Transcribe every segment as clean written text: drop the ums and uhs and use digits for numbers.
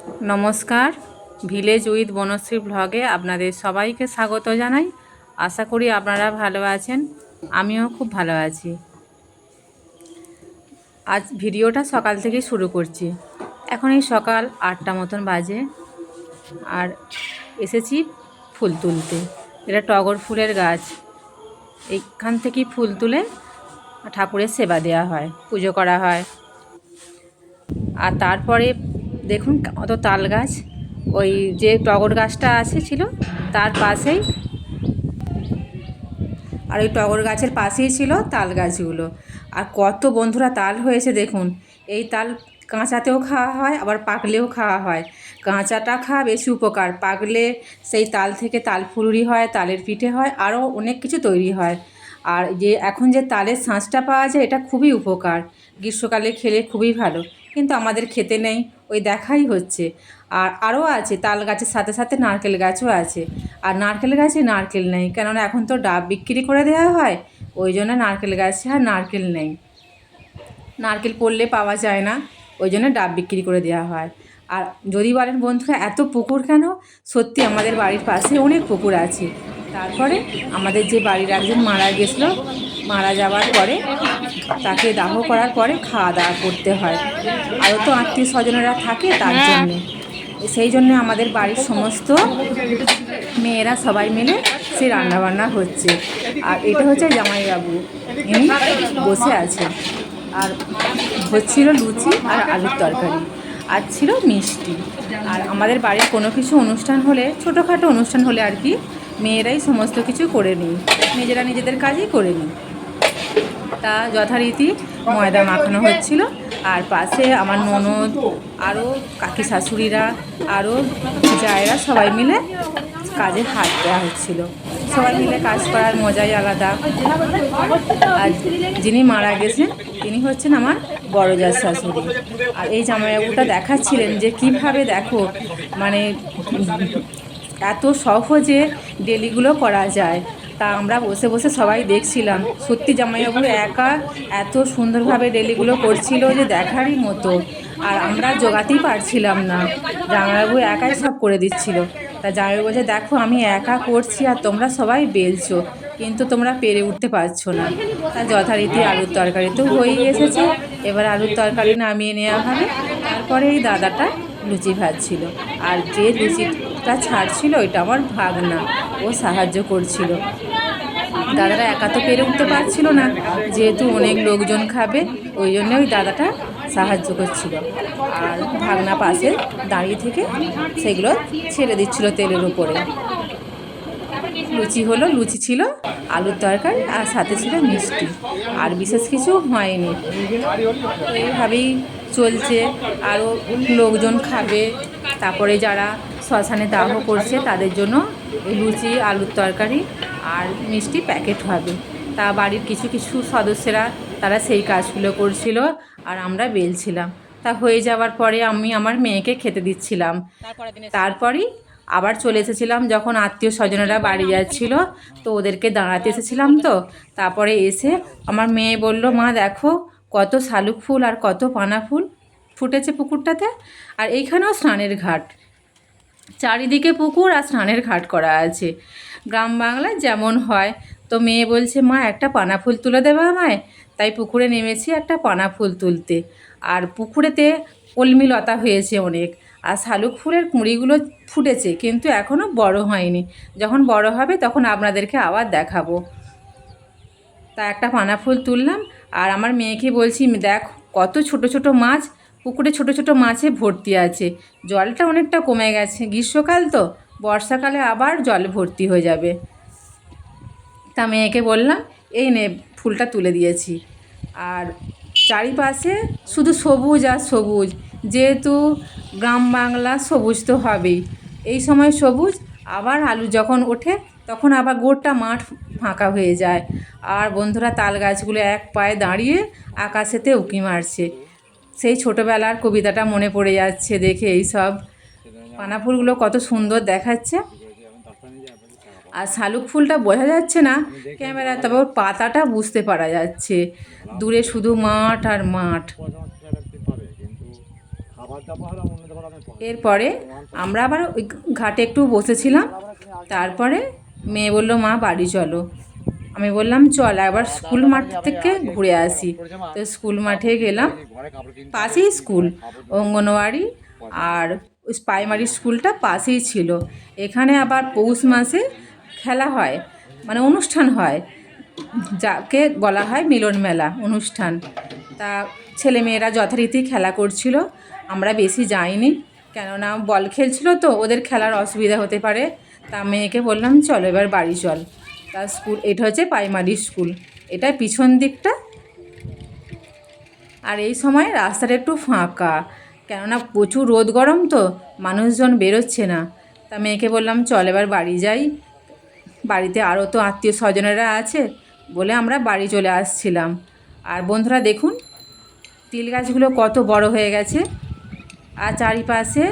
নমস্কার, village with Banasree ব্লগে আপনাদের সবাইকে স্বাগত জানাই। আশা করি আপনারা ভালো আছেন, আমিও খুব ভালো আছি। আজ ভিডিওটা সকাল থেকেই শুরু করছি। এখন এই সকাল 8টা মতন বাজে, আর এসেছি ফুল তুলতে। এটা টগর ফুলের গাছ। এইখান থেকেই ফুল তুলে ঠাকুরের সেবা দেওয়া হয়, পুজো করা হয়। আর তারপরে দেখুন কত তাল গাছ, ওই যে টগর গাছটা ছিল তার পাশেই, আর ওই টগর গাছের পাশেই ছিল তাল গাছগুলো। আর কত বন্ধুরা তাল হয়েছে দেখুন। এই তাল কাঁচাতেও খাওয়া হয়, আবার পাকলেও খাওয়া হয়। কাঁচাটা খাওয়া বেশি উপকার, পাকলে সেই তাল থেকে তাল ফুলুরি হয়, তালের পিঠে হয়, আরও অনেক কিছু তৈরি হয়। আর যে এখন যে তালের শাঁসটা পাওয়া যায়, এটা খুবই উপকার, গ্রীষ্মকালে খেলে খুবই ভালো। কিন্তু আমাদের খেতে নেই, ওই দেখাই হচ্ছে। আর আরও আছে, তাল গাছের সাথে সাথে নারকেল গাছও আছে। আর নারকেল গাছে নারকেল নেই, কেননা এখন তো ডাব বিক্রি করে দেওয়া হয়, ওই জন্য নারকেল গাছে আর নারকেল নেই। নারকেল পড়লে পাওয়া যায় না, ওই জন্য ডাব বিক্রি করে দেওয়া হয়। আর যদি বলেন বন্ধুরা এত পুকুর কেন, সত্যি আমাদের বাড়ির পাশে অনেক পুকুর আছে। তারপরে আমাদের যে বাড়ির একজন মারা গেছিলো, মারা যাওয়ার পরে তাকে দাহ করার পরে খাওয়া দাওয়া করতে হয়, আরও তো আত্মীয় স্বজনেরা থাকে, তার জন্যে সেই জন্যে আমাদের বাড়ির সমস্ত মেয়েরা সবাই মিলে সে রান্নাবান্না হচ্ছে। আর এটা হচ্ছে জামাইবাবু, ইনি বসে আছে। আর হচ্ছিল লুচি আর আলুর তরকারি, আর ছিল মিষ্টি। আর আমাদের বাড়ির কোনো কিছু অনুষ্ঠান হলে, ছোটোখাটো অনুষ্ঠান হলে আর কি, মেয়েরাই সমস্ত কিছু করে নিই, নিজেরা নিজেদের কাজই করে নিই। তা যথারীতি ময়দা মাখানো হচ্ছিল, আর পাশে আমার ননদ, আরও কাকি শাশুড়িরা, আরও জায়েরা সবাই মিলে কাজে হাত দেওয়া হচ্ছিল। সবাই মিলে কাজ করার মজাই আলাদা। আর যিনি মারা গেছেন তিনি হচ্ছেন আমার বড় জার শাশুড়ি। আর এই জামাইবাবুটা দেখাচ্ছিলেন যে কিভাবে দেখো, মানে এত সহজে ডেলিগুলো করা যায়। তা আমরা বসে বসে সবাই দেখছিলাম, সত্যি জামাইবাবু একা এত সুন্দরভাবে ডেলিগুলো করছিল যে দেখারই মতো। আর আমরা জোগাতেই পারছিলাম না, জামাইবাবু একাই সব করে দিচ্ছিল। তা জামাইবাবু বলছে, দেখো আমি একা করছি আর তোমরা সবাই বেলছো, কিন্তু তোমরা পেরে উঠতে পারছো না। তা যথারীতি আলুর তরকারি তো হয়েই এসেছে, এবার আলুর তরকারি নামিয়ে নেওয়া হবে। তারপরে এই দাদাটা লুচি ভাজছিল, আর যে লুচিটা ছাড়ছিল ওইটা আমার ভাগনা, ও সাহায্য করছিল। দাদারা একা তো পেরে উঠতে পারছিল না, যেহেতু অনেক লোকজন খাবে, ওই জন্য ওই দাদাটা সাহায্য করছিল। আর ভাগনা পাশে দাঁড়িয়ে থেকে সেগুলো ছেড়ে দিচ্ছিল তেলের উপরে। লুচি হলো, লুচি ছিল, আলুর তরকারি, আর সাথে ছিল মিষ্টি, আর বিশেষ কিছু হয়নি। এইভাবেই চলছে, আরও লোকজন খাবে। তারপরে যারা শ্মশানে দাহ করছে তাদের জন্য এই লুচি, আলুর তরকারি আর মিষ্টি প্যাকেট হবে। তা বাড়ির কিছু কিছু সদস্যরা তারা সেই কাজগুলো করছিল, আর আমরা বেলছিলাম। তা হয়ে যাওয়ার পরে আমি আমার মেয়েকে খেতে দিচ্ছিলাম। তারপরেই আবার চলে এসেছিলাম, যখন আত্মীয় স্বজনেরা বাড়ি যাচ্ছিল, তো ওদেরকে দাঁড়াতে এসেছিলাম। তো তারপরে এসে আমার মেয়ে বলল, মা দেখো কত শালুক ফুল আর কত পানা ফুল ফুটেছে পুকুরটাতে। আর এইখানেও স্নানের ঘাট, চারিদিকে পুকুর আর স্নানের ঘাট করা আছে, গ্রাম বাংলায় যেমন হয়। তো মেয়ে বলছে, মা একটা পানা ফুল তুলে দেবে আমায়। তাই পুকুরে নেমেছি একটা পানা ফুল তুলতে। আর পুকুরেতে কলমি লতা হয়েছে অনেক, আর শালুক ফুলের কুঁড়িগুলো ফুটেছে, কিন্তু এখনও বড় হয়নি। যখন বড় হবে তখন আপনাদেরকে আবার দেখাবো। তা একটা পানা ফুল তুললাম, আর আমার মেয়েকে বলছি, দেখ কত ছোট ছোট মাছ পুকুরে, ছোট ছোট মাছে ভর্তি আছে। জলটা অনেকটা কমে গেছে, গ্রীষ্মকাল তো, বর্ষাকালে আবার জল ভর্তি হয়ে যাবে। তা মেয়েকে বললাম, এই নে ফুলটা তুলে দিয়েছি। আর চারিপাশে শুধু সবুজ আর সবুজ, যেহেতু গ্রাম বাংলা সবুজ তো হবেই। এই সময় সবুজ, আবার আলু যখন ওঠে তখন আবার গোটা মাঠ ফাঁকা হয়ে যায়। আর বন্ধুরা তাল গাছগুলো এক পায়ে দাঁড়িয়ে আকাশেতে উঁকি মারছে। সেই ছোটোবেলার কবিতাটা মনে পড়ে যাচ্ছে দেখে। এই সব পানা ফুলগুলো কত সুন্দর দেখাচ্ছে। আর শালুক ফুলটা বোঝা যাচ্ছে না ক্যামেরা, তবে ওর পাতাটা বুঝতে পারা যাচ্ছে। দূরে শুধু মাঠ আর মাঠ। এরপরে আমরা আবার ওই ঘাটে একটু বসেছিলাম। তারপরে মেয়ে বলল, মা বাড়ি চলো। আমি বললাম চল একবার স্কুল মাঠ থেকে ঘুরে আসি। তো স্কুল মাঠে গেলাম, পাশেই স্কুল, অঙ্গনওয়াড়ি আর প্রাইমারি স্কুলটা পাশেই ছিল। এখানে আবার পৌষ মাসে খেলা হয়, মানে অনুষ্ঠান হয়, যাকে বলা হয় মিলন মেলা অনুষ্ঠান। তা ছেলেমেয়েরা যথারীতি খেলা করছিল। আমরা বেশি যাইনি, কেননা বল খেলছিল তো ওদের খেলার অসুবিধা হতে পারে। তা মেয়েকে বললাম চলো এবার বাড়ি চল। তা স্কুল, এটা হচ্ছে প্রাইমারি স্কুল, এটা পিছন দিকটা। আর এই সময় রাস্তাটা একটু ফাঁকা, কেননা প্রচুর রোদ গরম তো, মানুষজন বেরোচ্ছে না। তা মেয়েকে বললাম চল এবার বাড়ি যাই, বাড়িতে আরও তো আত্মীয় স্বজনেরা আছে বলে আমরা বাড়ি চলে আসছিলাম। আর বন্ধুরা দেখুন তিল গাছগুলো কত বড় হয়ে গেছে। আর চারিপাশে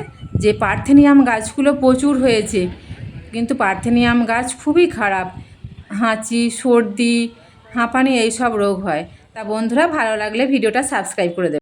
যে পার্থেনিয়াম গাছগুলো প্রচুর হয়েছে, কিন্তু পার্থেনিয়াম গাছ খুবই খারাপ, হাঁচি, সর্দি, হাঁপানি এইসব রোগ হয়। তা বন্ধুরা ভালো লাগলে ভিডিওটা সাবস্ক্রাইব করে দেবেন।